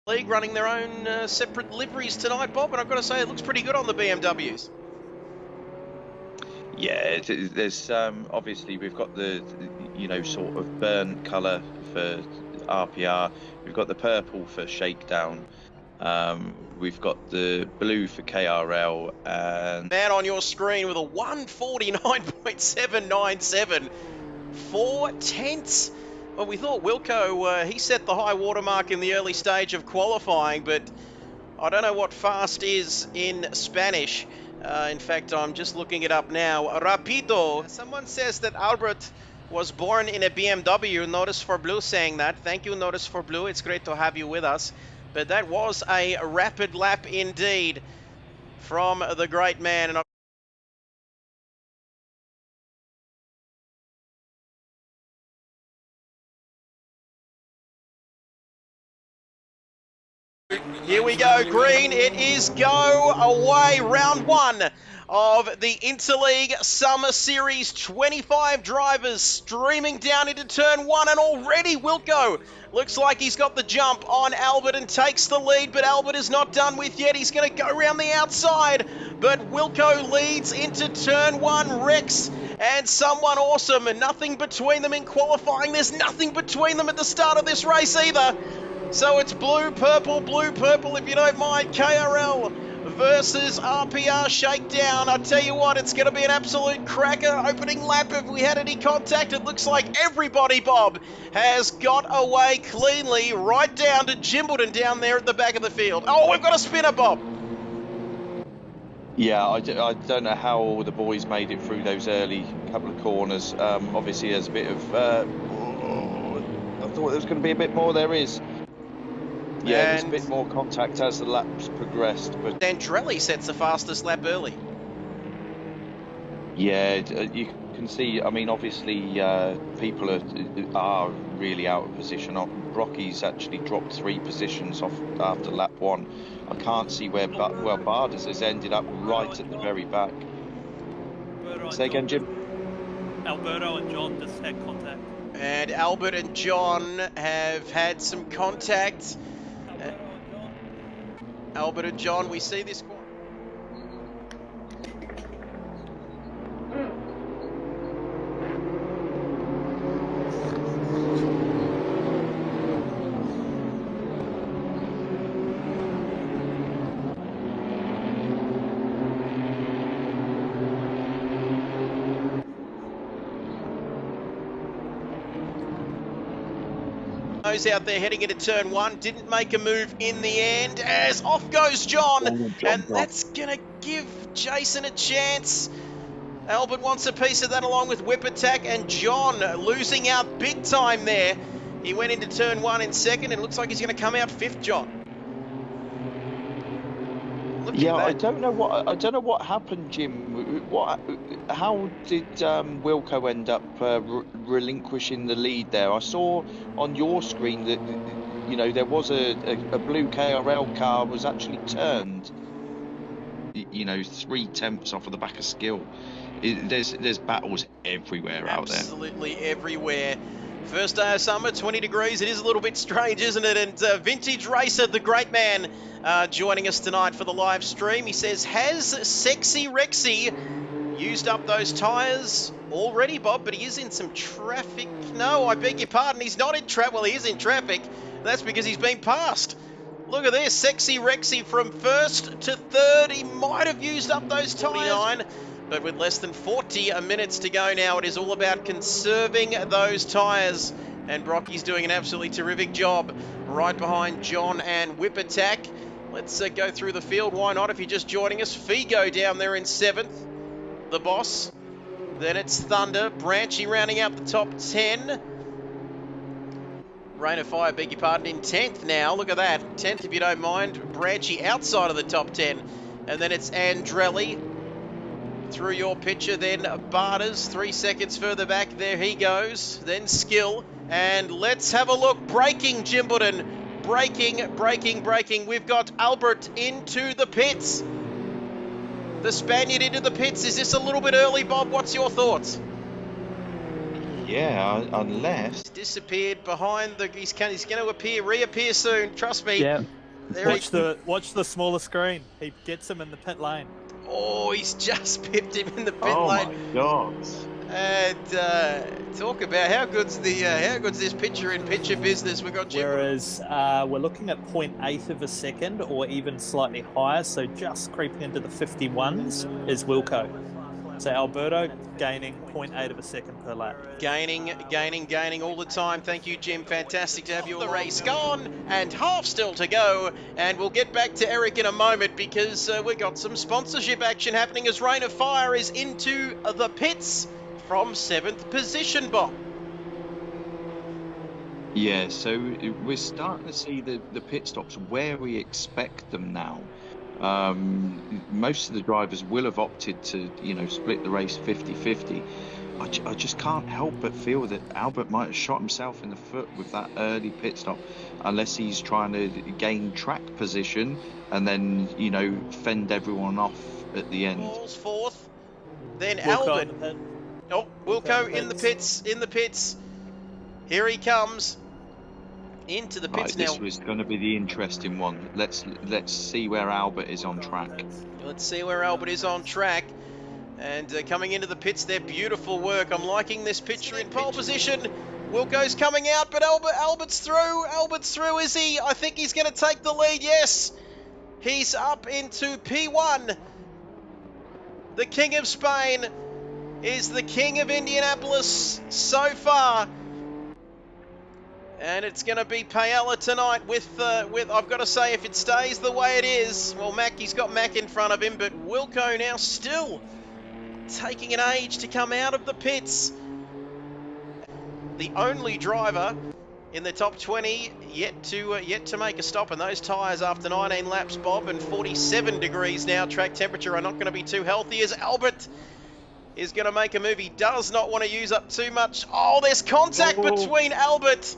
League running their own separate liveries tonight, Bob, and I've got to say it looks pretty good on the BMWs. Yeah, there's obviously we've got the sort of burnt colour for RPR. We've got the purple for Shakedown. We've got the blue for KRL, and Man on your screen with a 149.797, 4/10. Well, we thought Wilco, he set the high watermark in the early stage of qualifying, but I don't know what fast is in Spanish. In fact, I'm just looking it up now. Rapido. Someone says that Albert was born in a BMW. Notice for Blue saying that. Thank you, Notice for Blue. It's great to have you with us. But that was a rapid lap indeed from the great man. And here we go, green. It is go away. Round one of the Interleague Summer Series. 25 drivers streaming down into turn one, and already Wilco looks like he's got the jump on Albert and takes the lead, but Albert is not done with yet. He's going to go around the outside, but Wilco leads into turn one. Rex and someone awesome, and nothing between them in qualifying. There's nothing between them at the start of this race either. So it's blue, purple, if you don't mind. KRL versus RPR Shakedown. I tell you what, it's going to be an absolute cracker. Opening lap, if we had any contact, it looks like everybody, Bob, has got away cleanly right down to Jimbledon down there at the back of the field. Oh, we've got a spinner, Bob. yeah, I don't know how all the boys made it through those early couple of corners. Obviously, there's a bit of. I thought there was going to be a bit more. There is. Yeah, there's a bit more contact as the laps progressed, but Andrelli sets the fastest lap early. yeah, you can see. I mean, obviously, people are really out of position. Rocky's actually dropped 3 positions off after lap 1. I can't see where Bardas has ended up right at the very back. Say again, Jim. Alberto and John just had contact. And Albert and John have had some contact. Albert and John, we see this. Out there heading into turn one, didn't make a move in the end, as off goes John, and that's gonna give Jason a chance. Albert wants a piece of that along with Whip Attack, and John losing out big time there. He went into turn one in second, and it looks like he's gonna come out fifth, John. Yeah, I don't know what happened, Jim. How did Wilco end up relinquishing the lead there? I saw on your screen that there was a blue KRL car was actually turned. 3/10 off of the back of Skill. There's battles everywhere out there. Absolutely everywhere. First day of summer, 20 degrees. It is a little bit strange, isn't it? And Vintage Racer, the great man, joining us tonight for the live stream. He says, has Sexy Rexy used up those tyres already, Bob? But he is in some traffic. No, I beg your pardon. He's not in traffic. Well, he is in traffic. That's because he's been passed. Look at this. Sexy Rexy from first to third. He might have used up those tyres. But with less than 40 minutes to go now, it is all about conserving those tyres. And Brocky's doing an absolutely terrific job right behind John and Whip Attack. Let's go through the field. Why not? If you're just joining us, Figo down there in 7th, the boss. Then it's Thunder, Branchy rounding out the top 10. Rain of Fire, beg your pardon, in 10th now. Look at that. 10th, if you don't mind. Branchy outside of the top 10. And then it's Andrelli. Through your picture, then Bardas, 3 seconds further back, there he goes, then Skill, and let's have a look, braking Jimbledon, braking, we've got Albert into the pits, the Spaniard into the pits. Is this a little bit early, Bob? What's your thoughts? Yeah, unless... He's disappeared behind the... He's going to reappear soon. Trust me. Yeah. There Watch the smaller screen. He gets him in the pit lane. Oh, he's just pipped him in the pit lane. Oh my God. And talk about how good's this picture-in-picture business we got. Jim. Whereas we're looking at 0.8 of a second, or even slightly higher. So just creeping into the 51s is Wilco. So Alberto gaining 0.8 of a second per lap. Gaining all the time. Thank you, Jim. Fantastic to have you. The race gone and half still to go. And we'll get back to Eric in a moment because we've got some sponsorship action happening as Rain of Fire is into the pits from 7th position, Bob. Yeah, so we're starting to see the pit stops where we expect them now. Most of the drivers will have opted to, split the race 50-50. I just can't help but feel that Albert might have shot himself in the foot with that early pit stop, unless he's trying to gain track position and then, fend everyone off at the end. Falls fourth. Then Wilco Albert. Oh, Wilco in the pits. Here he comes. Into the pits now. This was going to be the interesting one. Let's see where Albert is on track. Let's see where Albert is on track. And coming into the pits there, beautiful work. I'm liking this picture in pole position. Wilco's coming out, but Albert's through. Albert's through, is he? I think he's going to take the lead, yes. He's up into P1. The King of Spain is the King of Indianapolis so far. And it's going to be Paella tonight with I've got to say, if it stays the way it is, well, he's got Mac in front of him, but Wilco now still taking an age to come out of the pits. The only driver in the top 20 yet to make a stop, and those tyres after 19 laps, Bob, and 47 degrees now, track temperature, are not going to be too healthy as Albert is going to make a move. He does not want to use up too much. Oh, there's contact between Albert,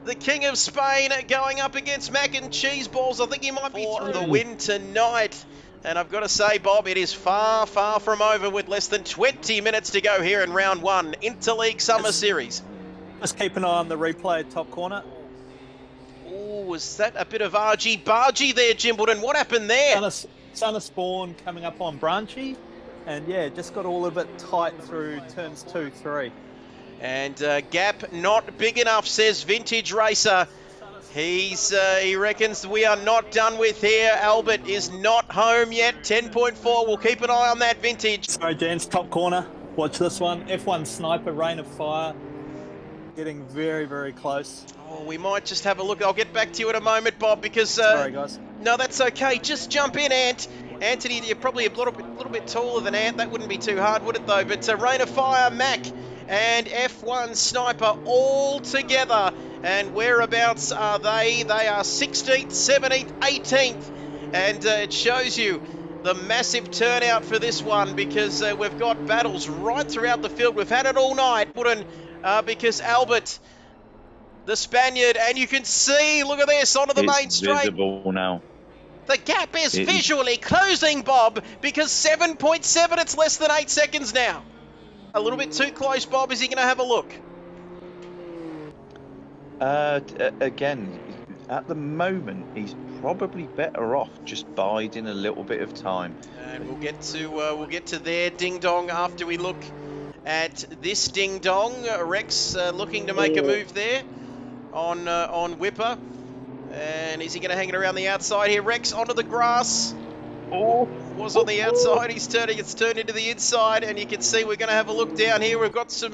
the King of Spain, going up against Mac and Cheese Balls. I think he might be through the win tonight. And I've got to say, Bob, it is far, far from over with less than 20 minutes to go here in round one, Interleague Summer Series. Just keep an eye on the replay, top corner. Oh, was that a bit of argy-bargy there, Jimbledon? What happened there? Son of Spawn coming up on Branchy. And yeah, just got all a bit tight through turns 2, 3. And gap not big enough, says Vintage Racer. He reckons we are not done with here. Albert is not home yet. 10.4. We'll keep an eye on that, Vintage. Sorry, Dan's top corner. Watch this one. F1 Sniper, Rain of Fire. Getting very, very close. Oh, we might just have a look. I'll get back to you in a moment, Bob, because... Sorry, guys. No, that's okay. Just jump in, Ant. Anthony, you're probably a little bit taller than Ant. That wouldn't be too hard, would it, though? But Rain of Fire, Mac, and F1 Sniper all together. And whereabouts are they? They are 16th, 17th, 18th. And it shows you the massive turnout for this one, because we've got battles right throughout the field. We've had it all night, because Albert, the Spaniard, and you can see, look at this, onto the main straight. It's visible now. The gap is visually closing, Bob, because 7.7, it's less than 8 seconds now. A little bit too close, Bob. Is he going to have a look? Again, at the moment, he's probably better off just biding a little bit of time. And we'll get to their ding dong after we look at this ding dong. Rex looking to make a move there on Whipper. And is he going to hang it around the outside here? Rex onto the grass. Was on the outside. It's turned into the inside, and you can see we're going to have a look down here. We've got some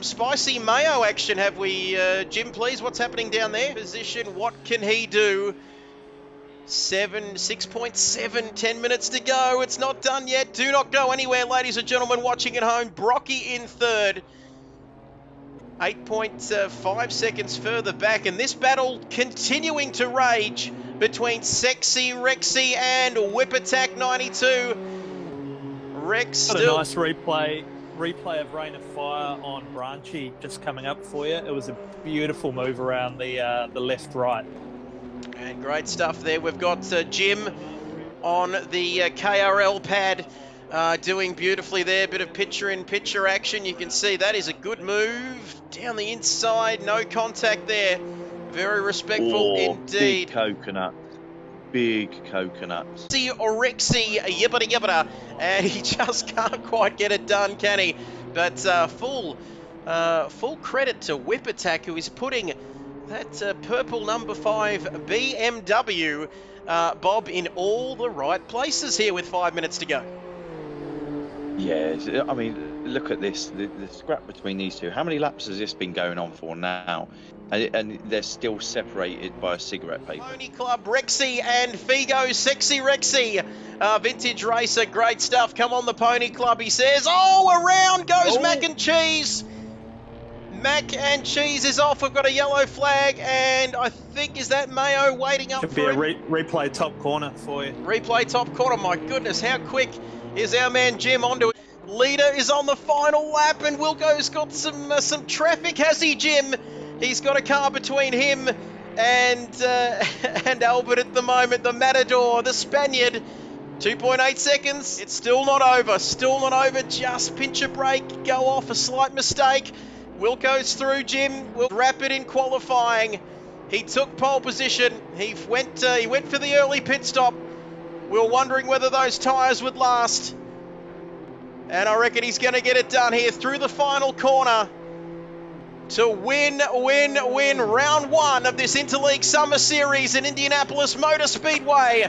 spicy mayo action, have we, Jim? Please, what's happening down there? Position. What can he do? 6.7. 10 minutes to go. It's not done yet. Do not go anywhere, ladies and gentlemen, watching at home. Brocky in third. 8.5 seconds further back, and this battle continuing to rage between Sexy Rexy and Whip Attack 92. Rex still... Got a nice replay of Rain of Fire on Branchy just coming up for you. It was a beautiful move around the left-right. And great stuff there. We've got Jim on the KRL pad Doing beautifully there. Bit of picture-in-picture action. You can see that is a good move. Down the inside, no contact there. Very respectful indeed. Big coconut. Big coconuts. Orexy, yibbity yibbita, and he just can't quite get it done, can he? But full credit to Whip Attack, who is putting that purple number 5 BMW, Bob, in all the right places here with 5 minutes to go. Yeah, I mean, look at this, the scrap between these two. How many laps has this been going on for now? And they're still separated by a cigarette paper. Pony Club, Rexy and Figo, Sexy Rexy. Vintage racer, great stuff. Come on, the Pony Club, he says. Oh, around goes Mac and Cheese. Mac and Cheese is off. We've got a yellow flag, and I think, is that Mayo waiting up Could for be him? a replay top corner for you. Replay top corner. My goodness, how quick is our man Jim onto it? Leader is on the final lap, and Wilco's got some traffic, has he, Jim? He's got a car between him and Albert at the moment. The Matador, the Spaniard, 2.8 seconds. It's still not over. Still not over. Just pinch a brake, go off, a slight mistake. Wilco's through, Jim. Will rapid in qualifying. He took pole position. He went for the early pit stop. We were wondering whether those tyres would last. And I reckon he's going to get it done here through the final corner to win round 1 of this Interleague Summer Series in Indianapolis Motor Speedway.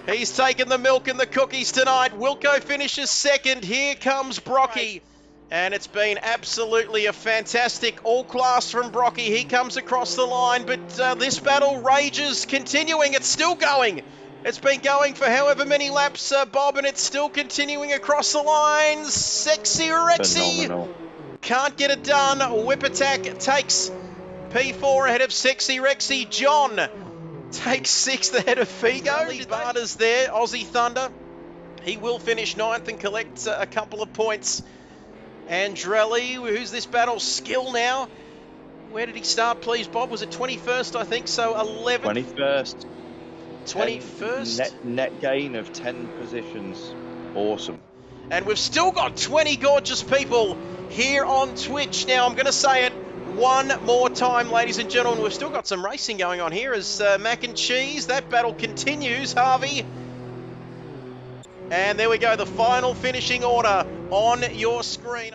He's taken the milk and the cookies tonight. Wilco finishes second. Here comes Brocky. And it's been absolutely a fantastic all-class from Brocky. He comes across the line, but this battle rages, continuing. It's still going. It's been going for however many laps, Bob, and it's still continuing across the line. Sexy Rexy. Phenomenal. Can't get it done. Whip Attack takes P4 ahead of Sexy Rexy. John takes 6th ahead of Figo. Barter's there, Aussie Thunder. He will finish 9th and collect a couple of points. Andrelli, who's this battle? Skill now. Where did he start, please, Bob? Was it 21st, I think? So 11th. 21st. 21st. Net gain of 10 positions. Awesome. And we've still got 20 gorgeous people here on Twitch. Now, I'm going to say it one more time, ladies and gentlemen. We've still got some racing going on here as Mac and Cheese. That battle continues, Harvey. And there we go, the final finishing order on your screen.